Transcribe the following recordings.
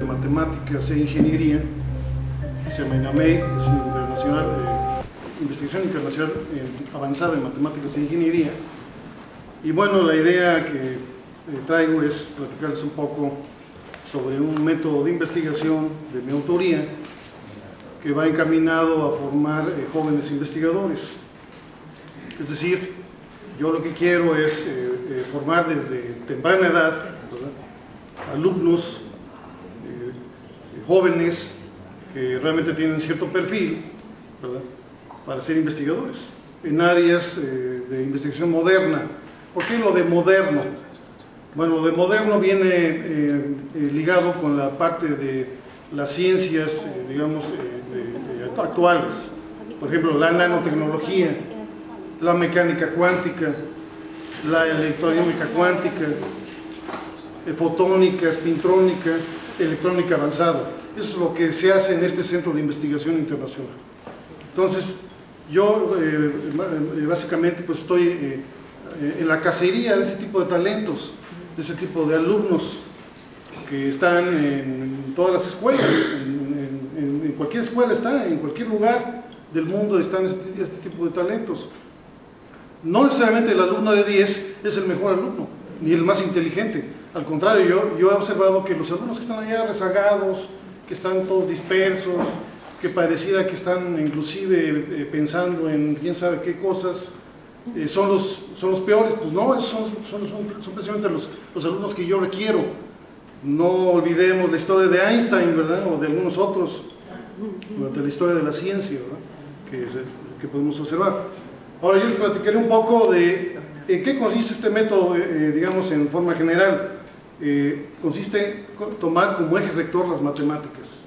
Matemáticas e Ingeniería, que se llama INAMEI, es Investigación Internacional Avanzada en Matemáticas e Ingeniería. Y bueno, la idea que traigo es platicarles un poco sobre un método de investigación de mi autoría que va encaminado a formar jóvenes investigadores. Es decir, yo lo que quiero es formar desde temprana edad, ¿verdad?, alumnos jóvenes que realmente tienen cierto perfil, ¿verdad?, para ser investigadores en áreas de investigación moderna. ¿Por qué lo de moderno? Bueno, lo de moderno viene ligado con la parte de las ciencias, digamos, actuales. Por ejemplo, la nanotecnología, la mecánica cuántica, la electrodinámica cuántica, fotónica, espintrónica, electrónica avanzada. Eso es lo que se hace en este centro de investigación internacional. Entonces, yo básicamente pues estoy en la cacería de ese tipo de talentos, de ese tipo de alumnos que están en todas las escuelas, en cualquier escuela está, en cualquier lugar del mundo están este tipo de talentos. No necesariamente el alumno de 10 es el mejor alumno, ni el más inteligente. Al contrario, yo he observado que los alumnos que están allá rezagados, que están todos dispersos, que pareciera que están inclusive pensando en quién sabe qué cosas, son los peores. Pues no, son precisamente los alumnos que yo requiero. No olvidemos la historia de Einstein, ¿verdad?, o de algunos otros, de la historia de la ciencia, ¿verdad?, que podemos observar. Ahora yo les platicaré un poco de en qué consiste este método, digamos, en forma general. Consiste en tomar como eje rector las matemáticas.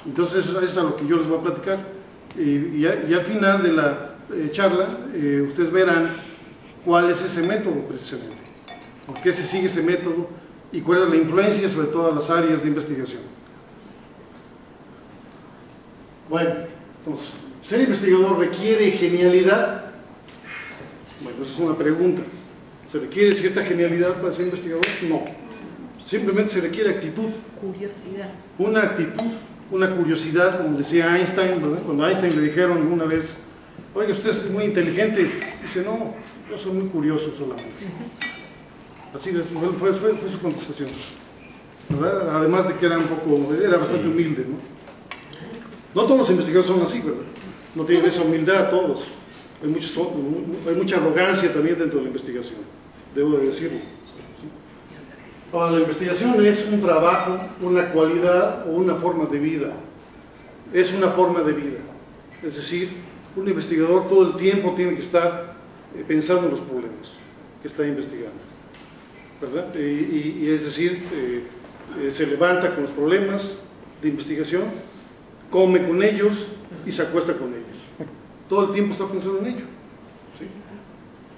Entonces eso es a lo que yo les voy a platicar. Y al final de la charla, ustedes verán cuál es ese método precisamente, por qué se sigue ese método y cuál es la influencia sobre todas las áreas de investigación. Bueno, entonces, ¿ser investigador requiere genialidad? Bueno, esa es una pregunta. ¿Se requiere cierta genialidad para ser investigador? No. Simplemente se requiere actitud. Curiosidad. Una actitud, una curiosidad, como decía Einstein, ¿verdad? Cuando a Einstein le dijeron una vez, oye, usted es muy inteligente, dice, no, yo soy muy curioso solamente. Así fue su contestación, ¿verdad? Además de que era bastante humilde, ¿no? No todos los investigadores son así, ¿verdad? No tienen esa humildad todos. Hay mucha arrogancia también dentro de la investigación, debo de decirlo. Ahora, la investigación es un trabajo, una cualidad o una forma de vida. Es una forma de vida. Es decir, un investigador todo el tiempo tiene que estar pensando en los problemas que está investigando, ¿verdad? Y es decir, se levanta con los problemas de investigación, come con ellos y se acuesta con ellos. Todo el tiempo está pensando en ello, ¿sí?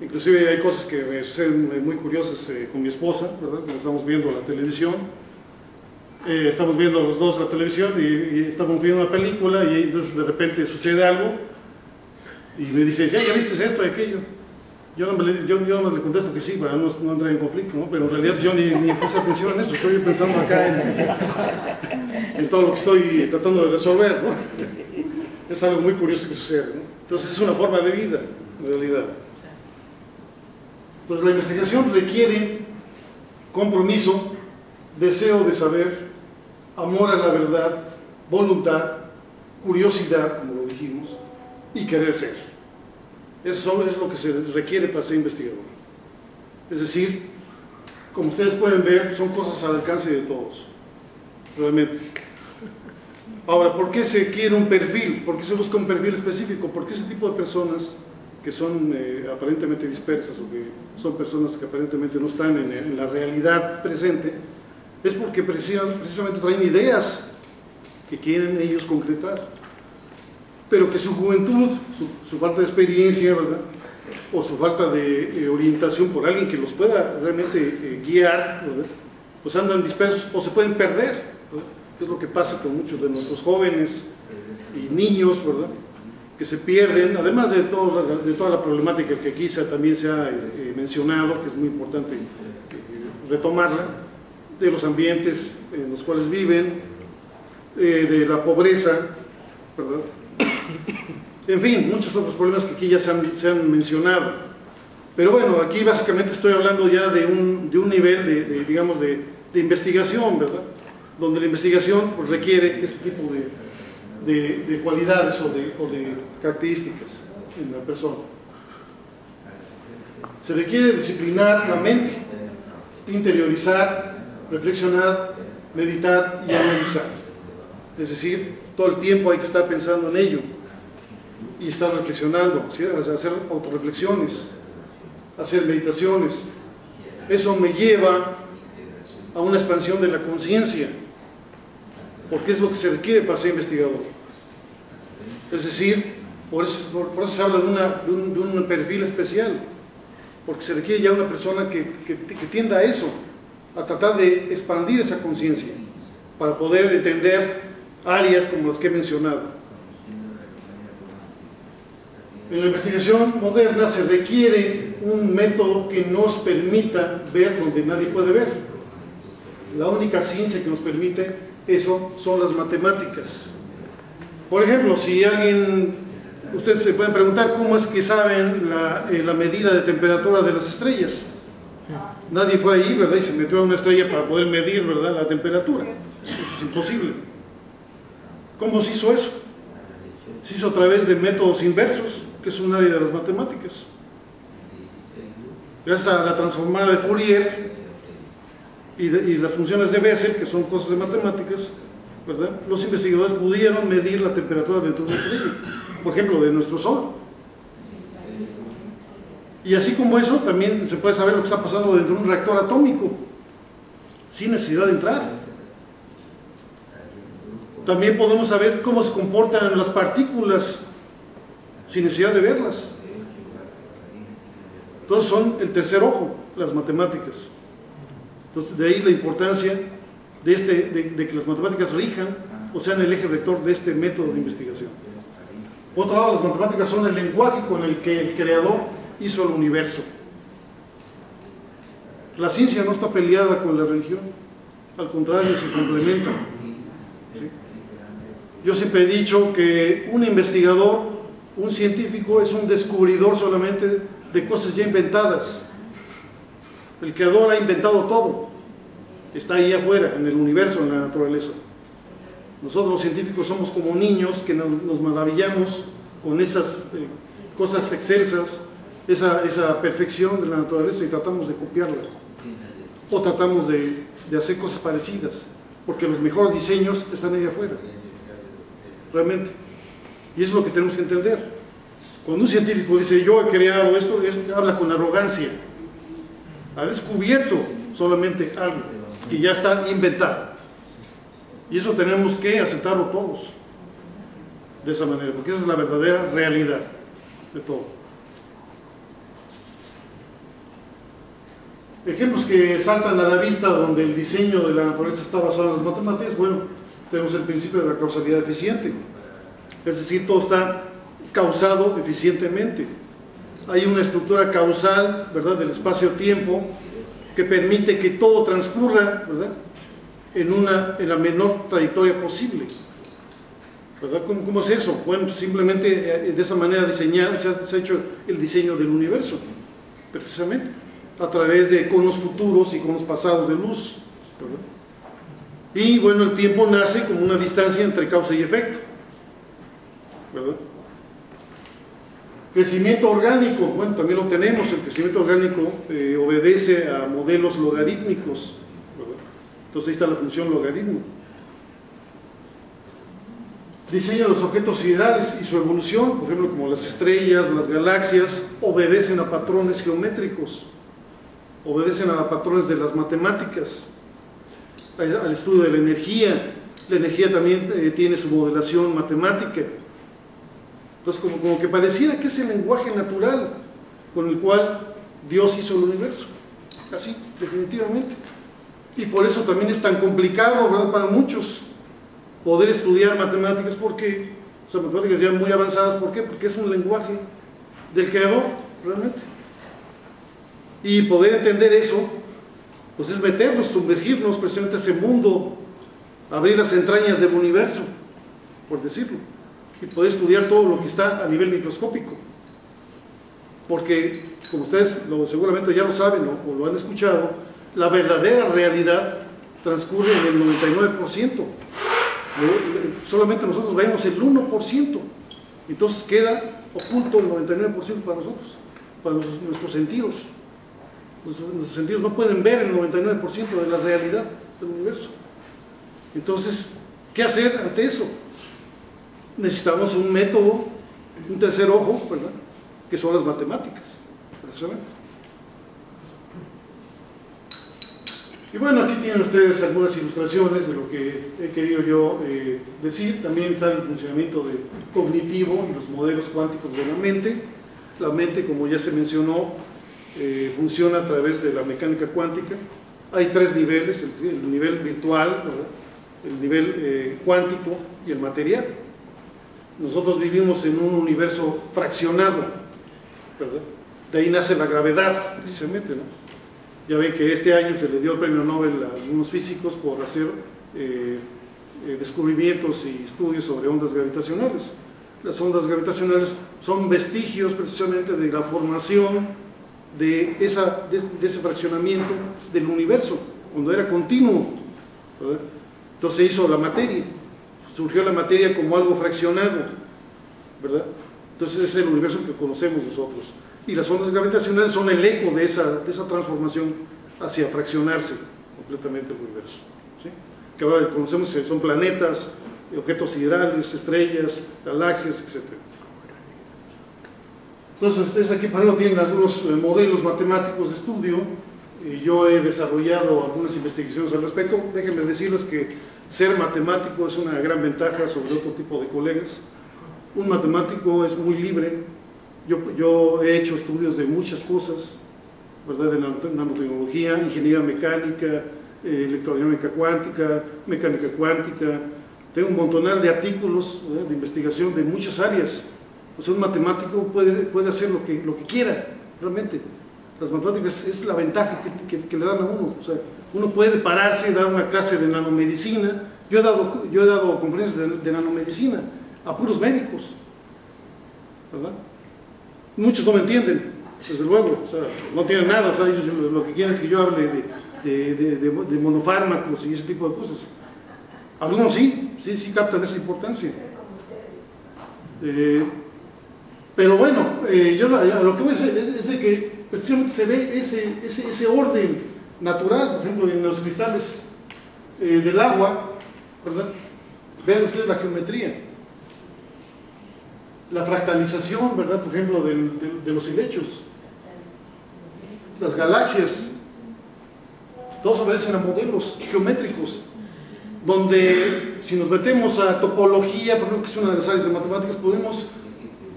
Inclusive hay cosas que me suceden muy curiosas con mi esposa, ¿verdad? Cuando estamos viendo la televisión, estamos viendo los dos la televisión y estamos viendo una película y entonces de repente sucede algo y me dice, ¿ya viste esto y aquello? Yo no le contesto que sí, para no entrar en conflicto, ¿no? Pero en realidad yo ni puse atención en eso, estoy pensando acá en todo lo que estoy tratando de resolver, ¿no? Es algo muy curioso que sucede, ¿no? Entonces es una forma de vida, en realidad. Pues la investigación requiere compromiso, deseo de saber, amor a la verdad, voluntad, curiosidad, como lo dijimos, y querer ser. Eso es lo que se requiere para ser investigador. Es decir, como ustedes pueden ver, son cosas al alcance de todos, realmente. Ahora, ¿por qué se quiere un perfil? ¿Por qué se busca un perfil específico? Porque ese tipo de personas que son aparentemente dispersas o que son personas que aparentemente no están en la realidad presente, es porque precisamente traen ideas que quieren ellos concretar, pero que su juventud, su falta de experiencia, ¿verdad?, o su falta de orientación por alguien que los pueda realmente guiar, ¿verdad?, pues andan dispersos o se pueden perder, ¿verdad? Es lo que pasa con muchos de nuestros jóvenes y niños, ¿verdad?, que se pierden, además de toda la problemática que quizá también se ha mencionado, que es muy importante retomarla, de los ambientes en los cuales viven, de la pobreza, ¿verdad? En fin, muchos otros problemas que aquí ya se han mencionado. Pero bueno, aquí básicamente estoy hablando ya de un nivel digamos, de investigación, ¿verdad? Donde la investigación pues, requiere este tipo de cualidades o de características en la persona. Se requiere disciplinar la mente, interiorizar, reflexionar, meditar y analizar. Es decir, todo el tiempo hay que estar pensando en ello y estar reflexionando, ¿sí? Hacer autorreflexiones, hacer meditaciones. Eso me lleva a una expansión de la conciencia, porque es lo que se requiere para ser investigador. Es decir, por eso se habla de un perfil especial, porque se requiere ya una persona que tienda a eso, a tratar de expandir esa conciencia, para poder entender áreas como las que he mencionado. En la investigación moderna se requiere un método que nos permita ver donde nadie puede ver. La única ciencia que nos permite eso son las matemáticas. Por ejemplo, si ustedes se pueden preguntar cómo es que saben la medida de temperatura de las estrellas. Nadie fue ahí, ¿verdad? Y se metió a una estrella para poder medir, ¿verdad?, la temperatura. Eso es imposible. ¿Cómo se hizo eso? Se hizo a través de métodos inversos, que es un área de las matemáticas. Gracias a la transformada de Fourier y las funciones de Bessel, que son cosas de matemáticas, ¿verdad?, los investigadores pudieron medir la temperatura dentro de una estrella, por ejemplo, de nuestro Sol. Y así como eso, también se puede saber lo que está pasando dentro de un reactor atómico, sin necesidad de entrar. También podemos saber cómo se comportan las partículas, sin necesidad de verlas. Entonces son el tercer ojo, las matemáticas. Entonces de ahí la importancia de que las matemáticas rijan o sean el eje rector de este método de investigación. Por otro lado, las matemáticas son el lenguaje con el que el creador hizo el universo. La ciencia no está peleada con la religión, al contrario, se complementan. ¿Sí? Yo siempre he dicho que un investigador, un científico, es un descubridor solamente de cosas ya inventadas. El creador ha inventado todo, está ahí afuera, en el universo, en la naturaleza. Nosotros los científicos somos como niños que nos maravillamos con esas cosas excelsas, esa perfección de la naturaleza, y tratamos de copiarla, o tratamos de hacer cosas parecidas, porque los mejores diseños están ahí afuera, realmente. Y eso es lo que tenemos que entender. Cuando un científico dice yo he creado esto, habla con arrogancia. Ha descubierto solamente algo que ya está inventado, y eso tenemos que aceptarlo todos de esa manera, porque esa es la verdadera realidad de todo. Ejemplos que saltan a la vista donde el diseño de la naturaleza está basado en las matemáticas. Bueno, tenemos el principio de la causalidad eficiente, es decir, todo está causado eficientemente. Hay una estructura causal, ¿verdad?, del espacio-tiempo que permite que todo transcurra, ¿verdad?, en la menor trayectoria posible, ¿verdad? ¿Cómo es eso? Bueno, simplemente de esa manera diseñada se ha hecho el diseño del universo, precisamente a través de conos futuros y conos pasados de luz, ¿verdad? Y bueno, el tiempo nace como una distancia entre causa y efecto, ¿verdad? Crecimiento orgánico, bueno, también lo tenemos. El crecimiento orgánico obedece a modelos logarítmicos, ¿verdad? Entonces ahí está la función logaritmo. Diseño de los objetos siderales y su evolución, por ejemplo, como las estrellas, las galaxias, obedecen a patrones geométricos, obedecen a patrones de las matemáticas, al estudio de la energía. La energía también tiene su modelación matemática. Entonces como que pareciera que es el lenguaje natural con el cual Dios hizo el universo, así, definitivamente. Y por eso también es tan complicado, ¿verdad?, para muchos poder estudiar matemáticas, porque, o sea, matemáticas ya muy avanzadas. ¿Por qué? Porque es un lenguaje del creador, realmente. Y poder entender eso pues es meternos, sumergirnos precisamente a ese mundo, abrir las entrañas del universo, por decirlo, y poder estudiar todo lo que está a nivel microscópico. Porque, como ustedes seguramente ya lo saben o lo han escuchado, la verdadera realidad transcurre en el 99%. Solamente nosotros vemos el 1%. Entonces queda oculto el 99% para nosotros, para nuestros sentidos. Nuestros sentidos no pueden ver el 99% de la realidad del universo. Entonces, ¿qué hacer ante eso? Necesitamos un método, un tercer ojo, ¿verdad?, que son las matemáticas, precisamente. Y bueno, aquí tienen ustedes algunas ilustraciones de lo que he querido yo decir. También está el funcionamiento cognitivo y los modelos cuánticos de la mente. La mente, como ya se mencionó, funciona a través de la mecánica cuántica. Hay tres niveles: el nivel virtual, ¿verdad?, el nivel cuántico y el material. Nosotros vivimos en un universo fraccionado, ¿verdad? De ahí nace la gravedad, precisamente, ¿no? Ya ven que este año se le dio el premio Nobel a algunos físicos por hacer descubrimientos y estudios sobre ondas gravitacionales. Las ondas gravitacionales son vestigios precisamente de la formación de ese fraccionamiento del universo, cuando era continuo, ¿verdad? Entonces se hizo la materia, surgió la materia como algo fraccionado, ¿verdad? Entonces es el universo que conocemos nosotros. Y las ondas gravitacionales son el eco de esa transformación hacia fraccionarse completamente el universo, ¿sí? Que ahora conocemos que son planetas, objetos siderales, estrellas, galaxias, etc. Entonces ustedes aquí para lo tienen algunos modelos matemáticos de estudio. Yo he desarrollado algunas investigaciones al respecto. Déjenme decirles que ser matemático es una gran ventaja sobre otro tipo de colegas. Un matemático es muy libre. Yo he hecho estudios de muchas cosas, ¿verdad?, de nanotecnología, ingeniería mecánica, electrodinámica cuántica, mecánica cuántica. Tengo un montonal de artículos, ¿verdad?, de investigación de muchas áreas. O sea, un matemático puede hacer lo que quiera, realmente. Las matemáticas es la ventaja que le dan a uno. O sea, uno puede pararse y dar una clase de nanomedicina. Yo he dado conferencias de nanomedicina a puros médicos, ¿verdad? Muchos no me entienden, desde luego, o sea, no tienen nada, o sea, ellos lo que quieren es que yo hable de monofármacos y ese tipo de cosas. Algunos sí captan esa importancia. Pero bueno, yo lo que voy a decir es de que precisamente se ve ese orden natural, por ejemplo, en los cristales del agua, ¿verdad? Vean ustedes la geometría, la fractalización, ¿verdad?, por ejemplo, de los helechos, las galaxias, todos obedecen a modelos geométricos, donde si nos metemos a topología, por ejemplo, que es una de las áreas de matemáticas, podemos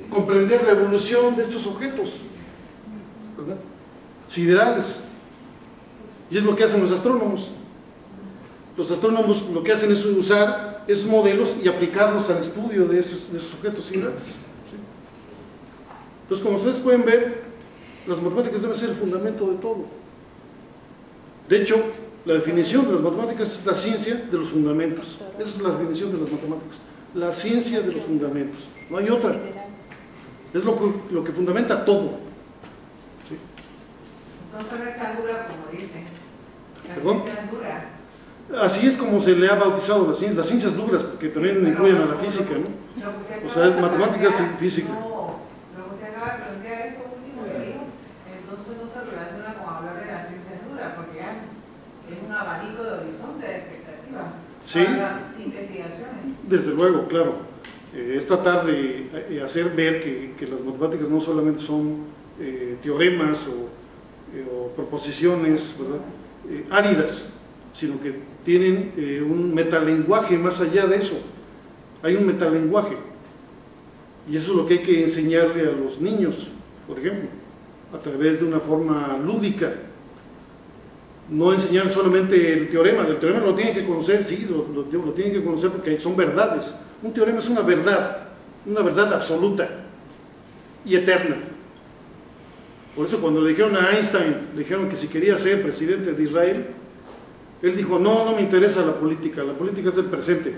comprender la evolución de estos objetos, ¿verdad?, siderales. Y es lo que hacen los astrónomos. Los astrónomos lo que hacen es usar esos modelos y aplicarlos al estudio de esos objetos siderales, ¿sí? Entonces, como ustedes pueden ver, las matemáticas deben ser el fundamento de todo. De hecho, la definición de las matemáticas es la ciencia de los fundamentos. Esa es la definición de las matemáticas, la ciencia de los fundamentos, no hay otra. Es lo que fundamenta todo, ¿sí? No son tan dura como dicen. ¿Perdón? Así es como se le ha bautizado las ciencias duras, porque también incluyen a la física, ¿no? O sea, es matemáticas y física. No, lo que usted acaba de plantear es como último que dijo, entonces no se relaciona con hablar de las ciencias duras, porque ya es un abanico de horizonte de expectativas para las investigaciones. Desde luego, claro. Es tratar de hacer ver que las matemáticas no solamente son teoremas o proposiciones, ¿verdad?, áridas, sino que tienen un metalenguaje más allá de eso. Hay un metalenguaje, y eso es lo que hay que enseñarle a los niños, por ejemplo, a través de una forma lúdica. No enseñar solamente el teorema lo tienen que conocer, sí, lo tienen que conocer porque son verdades. Un teorema es una verdad absoluta y eterna. Por eso cuando le dijeron a Einstein, le dijeron que si quería ser presidente de Israel, él dijo, no, no me interesa la política es del presente,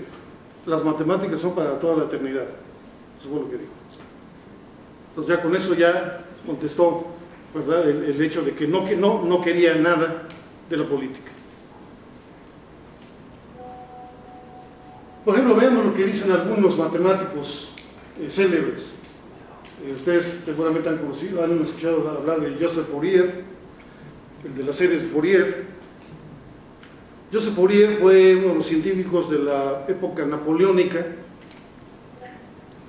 las matemáticas son para toda la eternidad. Eso fue lo que dijo. Entonces ya con eso ya contestó, ¿verdad?, el hecho de que no quería nada de la política. Por ejemplo, veamos lo que dicen algunos matemáticos célebres. Ustedes seguramente han conocido, han escuchado hablar de Joseph Fourier, el de las series de Fourier. Joseph Fourier fue uno de los científicos de la época napoleónica.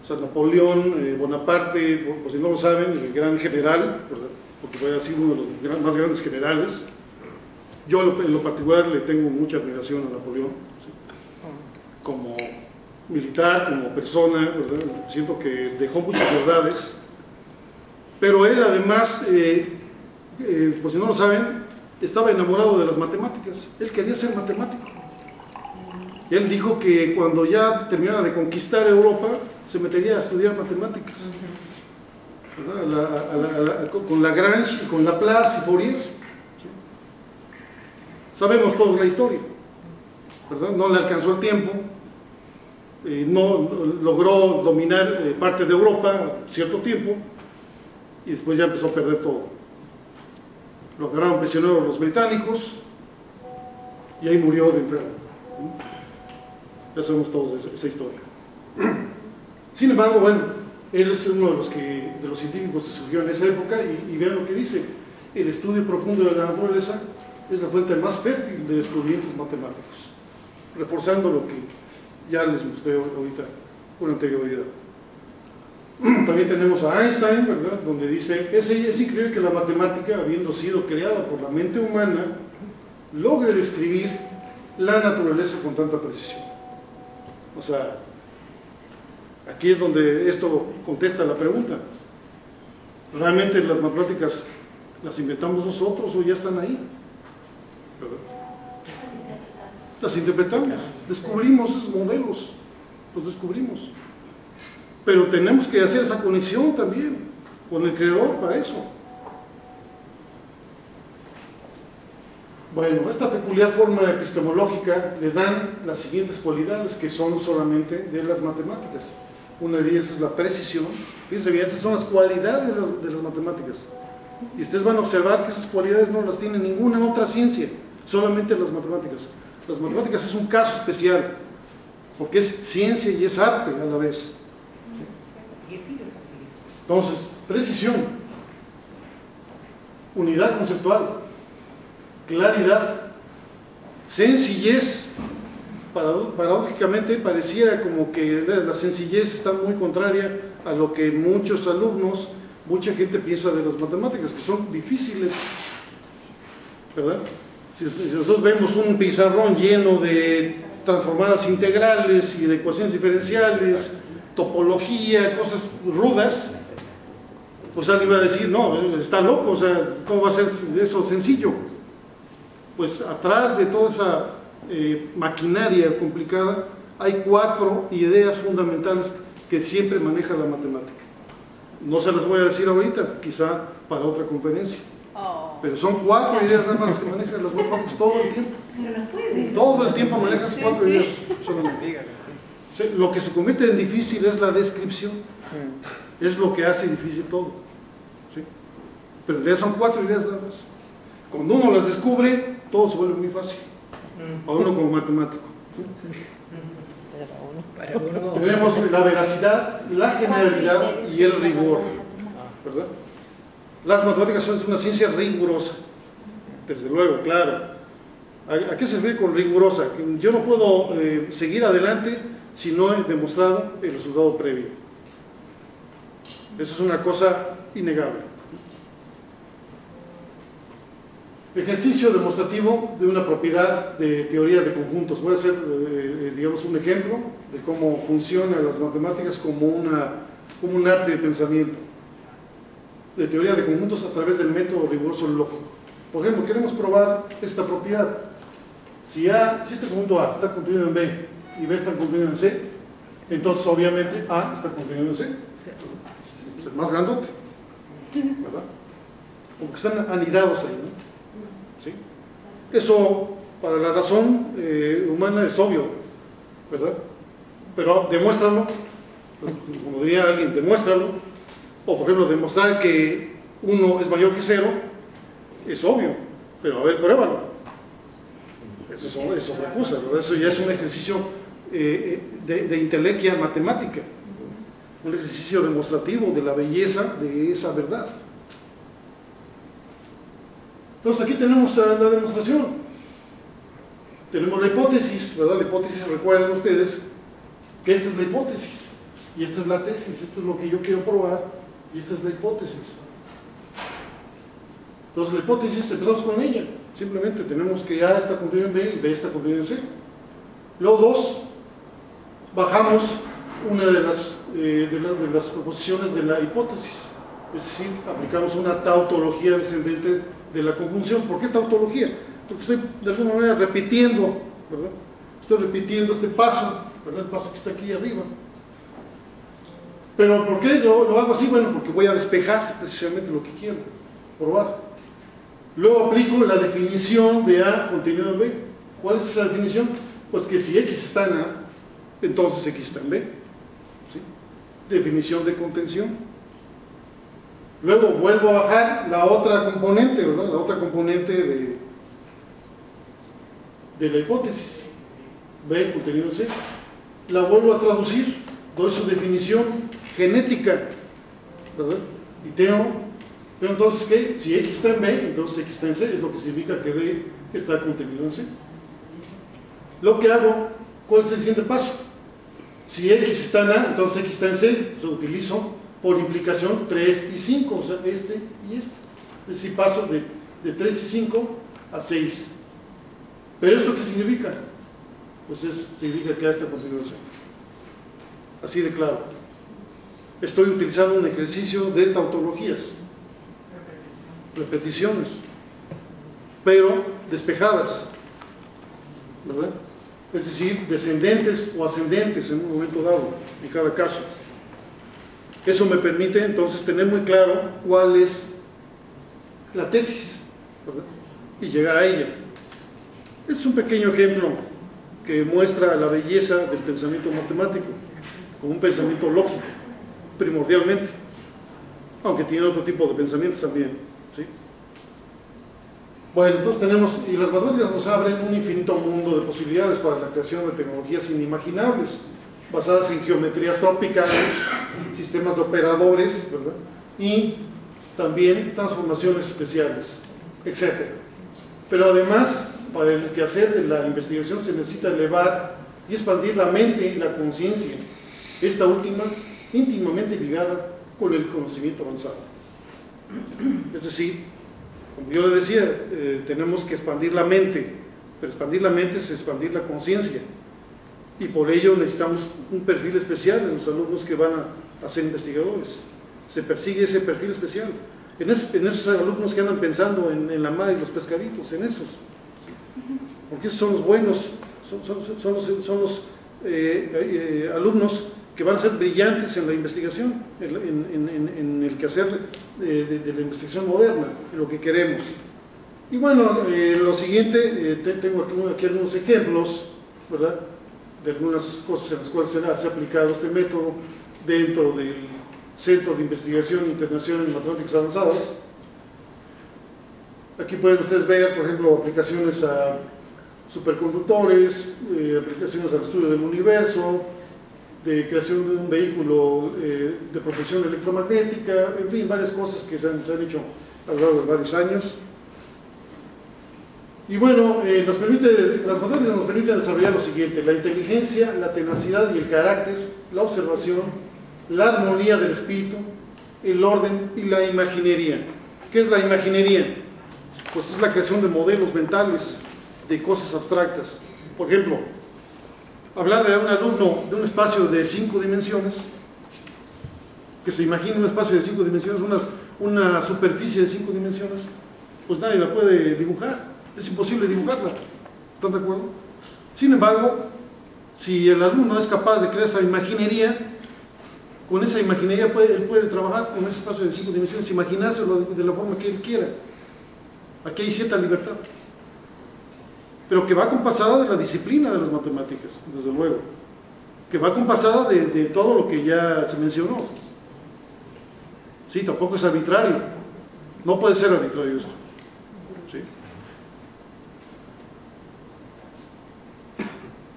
O sea, Napoleón Bonaparte, por si no lo saben, el gran general, ¿verdad?, porque fue así uno de los más grandes generales. Yo en lo particular le tengo mucha admiración a Napoleón, ¿sí?, como militar, como persona, ¿verdad? Siento que dejó muchas verdades, pero él además, por si no lo saben, estaba enamorado de las matemáticas. Él quería ser matemático. Y él dijo que cuando ya terminara de conquistar Europa, se metería a estudiar matemáticas, ¿verdad? Con Lagrange, con Laplace y Fourier, ¿sí? Sabemos todos la historia, ¿verdad? No le alcanzó el tiempo, no logró dominar parte de Europa cierto tiempo, y después ya empezó a perder todo. Lo agarraron prisionero los británicos y ahí murió de enfermo. Ya sabemos todos esa historia. Sin embargo, bueno, él es uno de los científicos que surgió en esa época, y vean lo que dice: el estudio profundo de la naturaleza es la fuente más fértil de descubrimientos matemáticos, reforzando lo que ya les mostré ahorita con anterioridad. También tenemos a Einstein, ¿verdad?, donde dice, es increíble que la matemática, habiendo sido creada por la mente humana, logre describir la naturaleza con tanta precisión. O sea, aquí es donde esto contesta la pregunta: ¿realmente las matemáticas las inventamos nosotros o ya están ahí? ¿Verdad? Las interpretamos, descubrimos esos modelos, los descubrimos. Pero tenemos que hacer esa conexión también con el creador para eso. Bueno, esta peculiar forma epistemológica le dan las siguientes cualidades que son solamente de las matemáticas. Una de ellas es la precisión. Fíjense bien, estas son las cualidades de las matemáticas. Y ustedes van a observar que esas cualidades no las tiene ninguna otra ciencia, solamente las matemáticas. Las matemáticas es un caso especial, porque es ciencia y es arte a la vez. Entonces, precisión, unidad conceptual, claridad, sencillez. Paradójicamente pareciera como que la sencillez está muy contraria a lo que muchos alumnos, mucha gente piensa de las matemáticas, que son difíciles, ¿verdad? Si nosotros vemos un pizarrón lleno de transformadas integrales y de ecuaciones diferenciales, topología, cosas rudas, pues alguien va a decir, no, está loco, o sea, ¿cómo va a ser eso sencillo? Pues atrás de toda esa maquinaria complicada hay 4 ideas fundamentales que siempre maneja la matemática. No se las voy a decir ahorita, quizá para otra conferencia. Pero son 4 ideas nada más las que manejan las matemáticas todo el tiempo. Todo el tiempo manejas 4 ideas solamente. Lo que se convierte en difícil es la descripción. Es lo que hace difícil todo. ¿Sí? Pero en realidad son 4 ideas nada más. Cuando uno las descubre, todo se vuelve muy fácil. Para uno como matemático. Tenemos la veracidad, la generalidad y el rigor, ¿verdad? Las matemáticas son una ciencia rigurosa, desde luego, claro. ¿A qué se refiere con rigurosa? Que yo no puedo seguir adelante si no he demostrado el resultado previo. Eso es una cosa innegable. Ejercicio demostrativo de una propiedad de teoría de conjuntos. Voy a hacer, digamos, un ejemplo de cómo funcionan las matemáticas como un arte de pensamiento, de teoría de conjuntos a través del método riguroso lógico. Por ejemplo, queremos probar esta propiedad. Si este conjunto A está contenido en B y B está contenido en C, entonces obviamente A está contenido en C. Es el más grandote, ¿verdad? como que están anidados ahí, ¿no? ¿Sí? Eso, para la razón humana, es obvio, ¿verdad? Pero demuéstralo, como diría alguien, demuéstralo, o por ejemplo, demostrar que 1 es mayor que 0, es obvio, pero a ver, pruébalo. Eso es otra cosa, ¿verdad? Eso ya es un ejercicio de intelequia matemática, un ejercicio demostrativo de la belleza de esa verdad. Entonces aquí tenemos la demostración, tenemos la hipótesis, ¿verdad? La hipótesis, recuerden ustedes que esta es la hipótesis y esta es la tesis, esto es lo que yo quiero probar y esta es la hipótesis. Entonces la hipótesis, empezamos con ella, simplemente tenemos que A está cumplido en B y B está cumplido en C. Luego 2, bajamos una de las proposiciones de la hipótesis, es decir, aplicamos una tautología descendente de la conjunción. ¿Por qué tautología? Porque estoy de alguna manera repitiendo, ¿verdad? Estoy repitiendo este paso, ¿verdad? El paso que está aquí arriba. Pero ¿por qué lo hago así? Bueno, porque voy a despejar precisamente lo que quiero probar. Luego aplico la definición de A contenido en B. ¿Cuál es esa definición? Pues que si X está en A, entonces X está en B. ¿Sí? Definición de contención. Luego vuelvo a bajar la otra componente, ¿verdad? La otra componente de la hipótesis, B contenido en C. La vuelvo a traducir, doy su definición genética, ¿verdad? Y tengo entonces que si X está en B, entonces X está en C, es lo que significa que B está contenido en C. Lo que hago, ¿cuál es el siguiente paso? Si X está en A, entonces X está en C, entonces utilizo por implicación 3 y 5, o sea, este y este. Es decir, paso de 3 y 5 a 6. ¿Pero esto qué significa? Pues significa que A está contenido en C. Así de claro. Estoy utilizando un ejercicio de tautologías, repeticiones, pero despejadas, ¿verdad? Es decir, descendentes o ascendentes en un momento dado, en cada caso. Eso me permite entonces tener muy claro cuál es la tesis, ¿verdad? Y llegar a ella. Es un pequeño ejemplo que muestra la belleza del pensamiento matemático, como un pensamiento lógico, primordialmente, aunque tiene otro tipo de pensamientos también, ¿sí? Bueno, entonces tenemos, y las matemáticas nos abren un infinito mundo de posibilidades para la creación de tecnologías inimaginables, basadas en geometrías tropicales, sistemas de operadores, ¿verdad? Y también transformaciones especiales, etc. Pero además, para el quehacer de la investigación se necesita elevar y expandir la mente y la conciencia, esta última íntimamente ligada con el conocimiento avanzado. Es decir, como yo le decía, tenemos que expandir la mente, pero expandir la mente es expandir la conciencia. Y por ello necesitamos un perfil especial en los alumnos que van a ser investigadores. Se persigue ese perfil especial. En esos alumnos que andan pensando en la mar y los pescaditos, en esos. Porque esos son los buenos, son los alumnos que van a ser brillantes en la investigación, en el quehacer de la investigación moderna, en lo que queremos. Y bueno, lo siguiente, tengo aquí algunos ejemplos, ¿verdad?, de algunas cosas en las cuales se ha aplicado este método dentro del Centro de Investigación Internacional en Matemáticas Avanzadas. Aquí pueden ustedes ver, por ejemplo, aplicaciones a superconductores, aplicaciones al estudio del universo, de creación de un vehículo de propulsión electromagnética, en fin, varias cosas que se han hecho a lo largo de varios años. Y bueno, las matemáticas nos permiten desarrollar lo siguiente: la inteligencia, la tenacidad y el carácter, la observación, la armonía del espíritu, el orden y la imaginería. ¿Qué es la imaginería? Pues es la creación de modelos mentales de cosas abstractas. Por ejemplo, hablarle a un alumno de un espacio de 5 dimensiones, que se imagine un espacio de 5 dimensiones, una superficie de 5 dimensiones, pues nadie la puede dibujar. Es imposible dibujarla, ¿están de acuerdo? Sin embargo, si el alumno es capaz de crear esa imaginería, con esa imaginería él puede trabajar con ese espacio de 5 dimensiones, imaginárselo de la forma que él quiera. Aquí hay cierta libertad, pero que va acompasada de la disciplina de las matemáticas, desde luego, que va acompasada de todo lo que ya se mencionó. Sí, tampoco es arbitrario, no puede ser arbitrario esto. ¿Sí?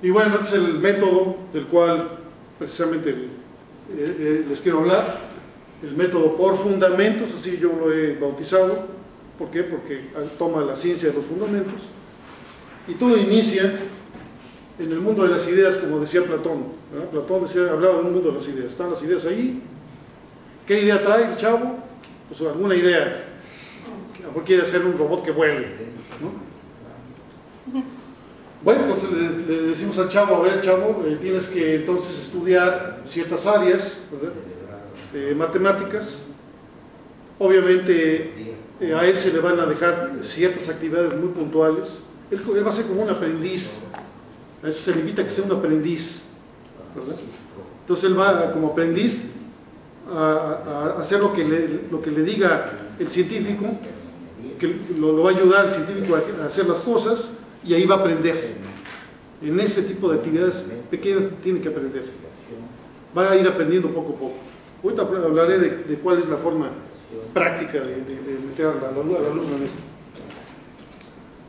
Y bueno, este es el método del cual precisamente les quiero hablar, el método por fundamentos, así yo lo he bautizado. ¿Por qué? Porque toma la ciencia de los fundamentos y todo inicia en el mundo de las ideas, como decía Platón, ¿verdad? Platón hablaba de un mundo de las ideas, están las ideas ahí. ¿Qué idea trae el chavo? Pues alguna idea, a lo mejor quiere hacer un robot que vuele, ¿no? Bueno, pues le decimos al chavo, a ver chavo, tienes que entonces estudiar ciertas áreas, ¿verdad? Matemáticas. Obviamente a él se le van a dejar ciertas actividades muy puntuales. Él va a ser como un aprendiz, a eso se le invita a que sea un aprendiz, ¿verdad? Entonces él va como aprendiz a hacer lo que le diga el científico, que lo va a ayudar el científico a hacer las cosas, y ahí va a aprender. En ese tipo de actividades pequeñas tiene que aprender, va a ir aprendiendo poco a poco. Ahorita hablaré de cuál es la forma práctica de meter al alumno en esto.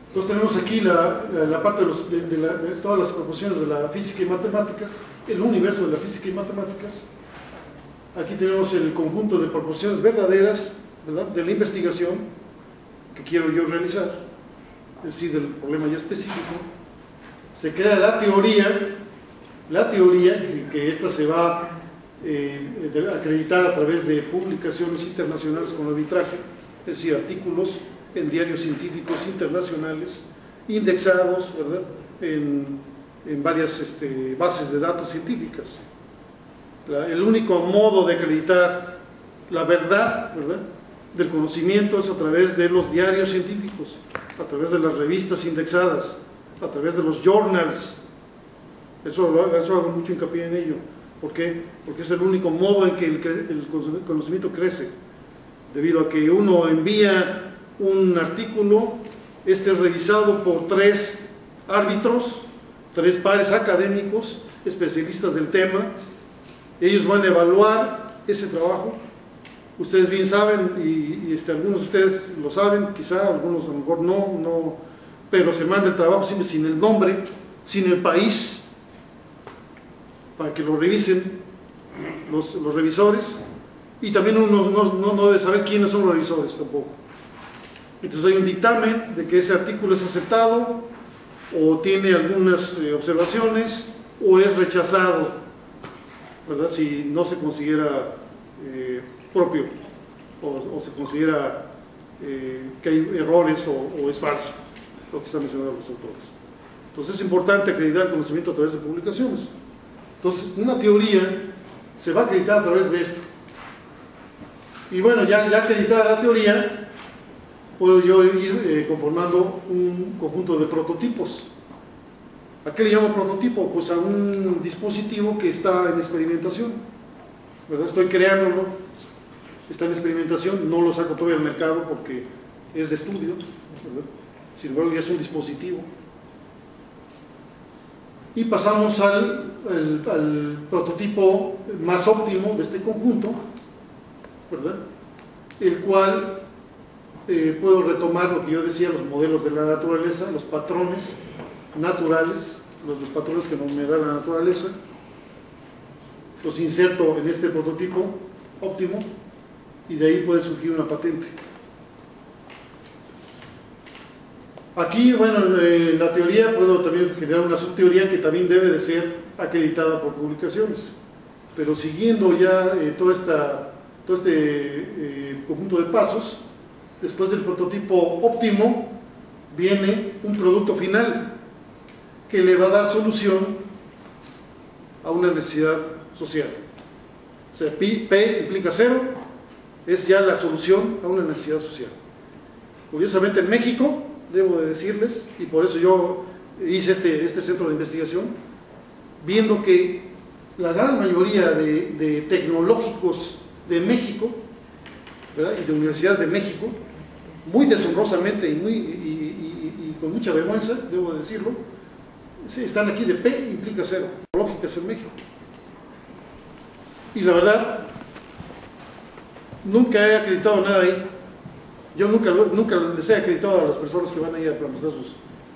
Entonces tenemos aquí la parte de todas las proporciones de la física y matemáticas, el universo de la física y matemáticas. Aquí tenemos el conjunto de proporciones verdaderas, ¿verdad?, de la investigación que quiero yo realizar, es decir, del problema ya específico. Se crea la teoría que esta se va a acreditar a través de publicaciones internacionales con arbitraje, es decir, artículos en diarios científicos internacionales, indexados, ¿verdad?, en varias bases de datos científicas. El único modo de acreditar la verdad, ¿verdad?, del conocimiento es a través de los diarios científicos, a través de las revistas indexadas, a través de los journals. Eso hago mucho hincapié en ello. ¿Por qué? Porque es el único modo en que el conocimiento crece, debido a que uno envía un artículo, este es revisado por 3 árbitros, 3 pares académicos, especialistas del tema. Ellos van a evaluar ese trabajo. Ustedes bien saben, y algunos de ustedes lo saben, quizá algunos a lo mejor no, pero se manda el trabajo siempre sin el nombre, sin el país, para que lo revisen los revisores, y también uno no debe saber quiénes son los revisores tampoco. Entonces hay un dictamen de que ese artículo es aceptado, o tiene algunas observaciones, o es rechazado, ¿verdad?, si no se considera propio, o se considera que hay errores o es falso lo que están mencionando los autores. Entonces es importante acreditar el conocimiento a través de publicaciones. Entonces una teoría se va a acreditar a través de esto. Y bueno, ya acreditada la teoría, puedo yo ir conformando un conjunto de prototipos. ¿A qué le llamo prototipo? Pues a un dispositivo que está en experimentación, ¿verdad? Estoy creándolo, está en experimentación, no lo saco todavía al mercado porque es de estudio, ¿verdad? Sin embargo ya es un dispositivo. Y pasamos al prototipo más óptimo de este conjunto, ¿verdad?, el cual puedo retomar lo que yo decía, los modelos de la naturaleza, los patrones naturales, los patrones que me da la naturaleza, los inserto en este prototipo óptimo, y de ahí puede surgir una patente. Aquí, bueno, la teoría puedo también generar una subteoría que también debe de ser acreditada por publicaciones, pero siguiendo ya todo este conjunto de pasos, después del prototipo óptimo viene un producto final que le va a dar solución a una necesidad social. O sea, P implica 0, es ya la solución a una necesidad social. Curiosamente en México, debo de decirles, y por eso yo hice este centro de investigación, viendo que la gran mayoría de tecnológicos de México, ¿verdad? Y de universidades de México, muy deshonrosamente y con mucha vergüenza, debo decirlo, sí, están aquí de P implica cero, tecnológicas en México. Y la verdad, nunca he acreditado nada ahí. Yo nunca les he acreditado a las personas que van ahí a mostrar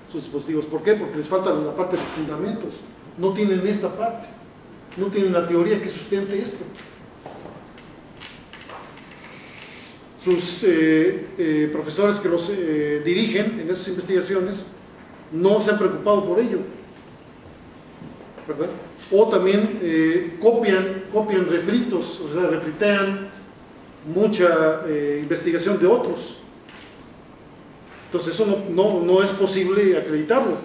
sus dispositivos. ¿Por qué? Porque les falta la parte de los fundamentos. No tienen esta parte. No tienen la teoría que sustente esto. Sus profesores que los dirigen en esas investigaciones no se han preocupado por ello, ¿verdad? O también copian refritos, o sea, refritean mucha investigación de otros. Entonces eso no es posible acreditarlo.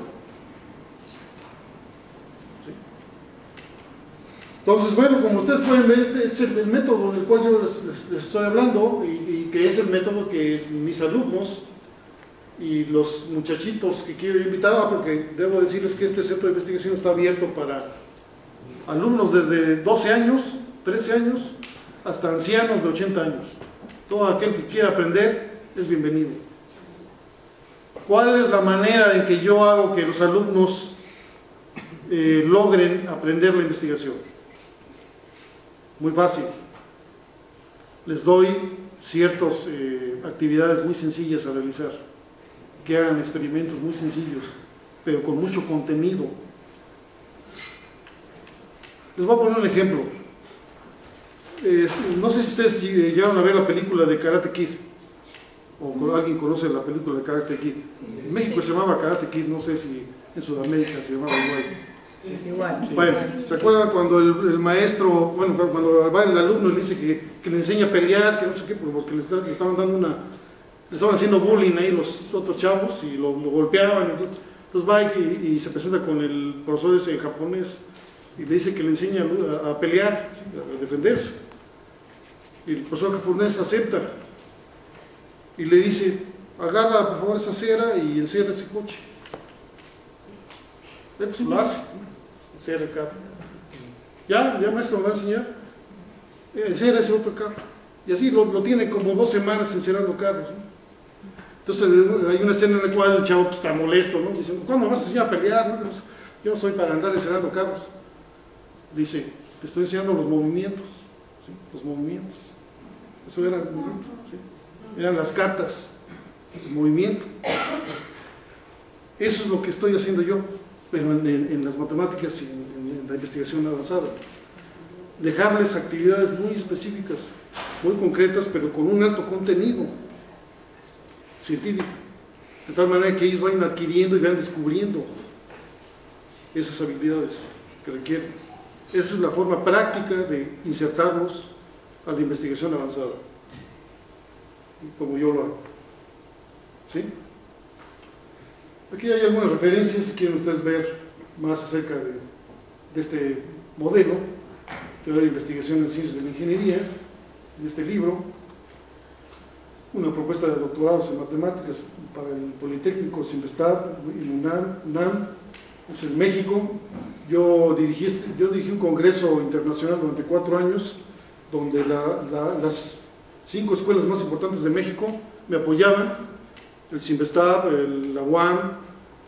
¿Sí? Entonces, bueno, como ustedes pueden ver, este es el método del cual yo les estoy hablando y que es el método que mis alumnos y los muchachitos que quiero invitar, porque debo decirles que este centro de investigación está abierto para alumnos desde 12 años, 13 años, hasta ancianos de 80 años. Todo aquel que quiera aprender es bienvenido. ¿Cuál es la manera en que yo hago que los alumnos logren aprender la investigación? Muy fácil. Les doy ciertas actividades muy sencillas a realizar, que hagan experimentos muy sencillos, pero con mucho contenido. Les voy a poner un ejemplo. No sé si ustedes llegaron a ver la película de Karate Kid, o alguien conoce la película de Karate Kid. En México se llamaba Karate Kid, no sé si en Sudamérica se llamaba igual. Bueno, ¿se acuerdan cuando el maestro, bueno, cuando va el alumno y le dice que le enseña a pelear, que no sé qué, porque le estaban dando le estaban haciendo bullying ahí los otros chavos y lo golpeaban, entonces va y se presenta con el profesor ese japonés y le dice que le enseña a pelear, a defenderse. Y el profesor japonés acepta y le dice: agarra por favor esa cera y encierra ese coche. Pues lo hace, encierra el carro. Ya maestro, me va a enseñar, encierra ese otro carro. Y así lo tiene como 2 semanas encerrando carros, ¿no? Entonces hay una escena en la cual el chavo está molesto, ¿no? Dice: ¿cuándo vas a enseñar a pelear? ¿No? Yo no soy para andar encerrando carros. Dice: te estoy enseñando los movimientos, ¿sí? Los movimientos. Eso era, ¿sí? Eran las catas, el movimiento. Eso es lo que estoy haciendo yo, pero en las matemáticas y en la investigación avanzada. Dejarles actividades muy específicas, muy concretas, pero con un alto contenido científico, de tal manera que ellos vayan adquiriendo y vayan descubriendo esas habilidades que requieren. Esa es la forma práctica de insertarlos a la investigación avanzada, como yo lo hago. ¿Sí? Aquí hay algunas referencias si quieren ustedes ver más acerca de este modelo de investigación en ciencias de la ingeniería, de este libro. Una propuesta de doctorados en matemáticas para el Politécnico, Simvestab y UNAM, es en México. Yo dirigí un congreso internacional durante 4 años, donde las 5 escuelas más importantes de México me apoyaban: el Simvestab, la UAM,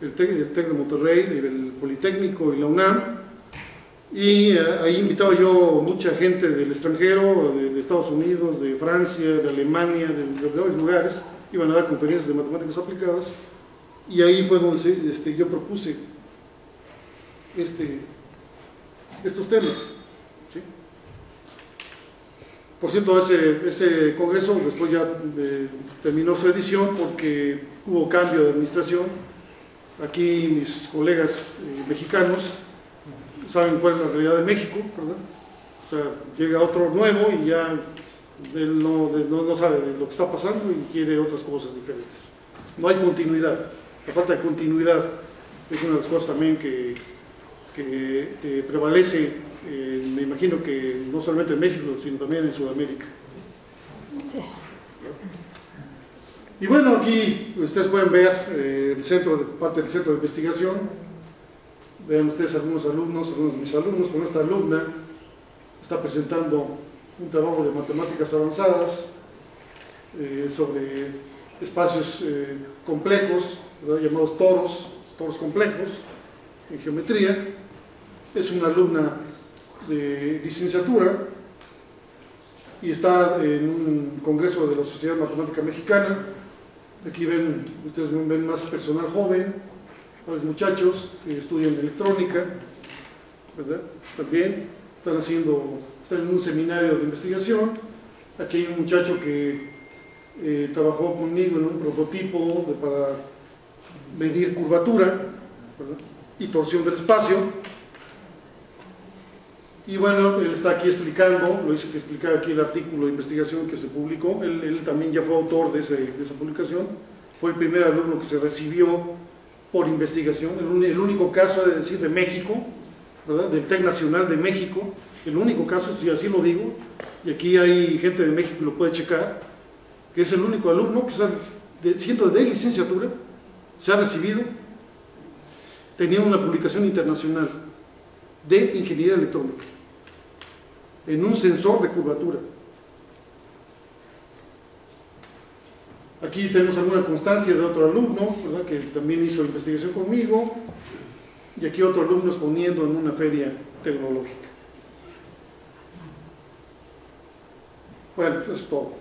el TEC de Monterrey, el Politécnico y la UNAM. Y ahí invitaba yo mucha gente del extranjero, de Estados Unidos, de Francia, de Alemania, de varios lugares. Iban a dar conferencias de matemáticas aplicadas, y ahí fue donde yo propuse estos temas, ¿sí? Por cierto, ese congreso después ya terminó su edición porque hubo cambio de administración. Aquí mis colegas mexicanos saben cuál es la realidad de México, ¿verdad? O sea, llega otro nuevo y ya él no sabe de lo que está pasando y quiere otras cosas diferentes. No hay continuidad. La falta de continuidad es una de las cosas también que prevalece, me imagino que no solamente en México, sino también en Sudamérica. Sí. Y bueno, aquí ustedes pueden ver parte del centro de investigación. Vean ustedes algunos de mis alumnos. Con esta alumna está presentando un trabajo de matemáticas avanzadas sobre espacios complejos, ¿verdad?, llamados toros complejos en geometría. Es una alumna de licenciatura y está en un congreso de la Sociedad Matemática Mexicana. Aquí ustedes ven más personal joven, los muchachos que estudian electrónica, ¿verdad? También están en un seminario de investigación. Aquí hay un muchacho que trabajó conmigo en un prototipo para medir curvatura, ¿verdad?, y torsión del espacio. Y bueno, él está aquí explicando, lo hice que explicar aquí el artículo de investigación que se publicó. Él también ya fue autor de esa publicación. Fue el primer alumno que se recibió por investigación, el único caso, de decir, de México, ¿verdad?, del TEC Nacional de México, el único caso, si así lo digo, y aquí hay gente de México que lo puede checar, que es el único alumno que siendo de licenciatura, se ha recibido teniendo una publicación internacional de ingeniería electrónica en un sensor de curvatura. Aquí tenemos alguna constancia de otro alumno, ¿verdad?, que también hizo investigación conmigo, y aquí otro alumno exponiendo en una feria tecnológica. Bueno, eso es todo.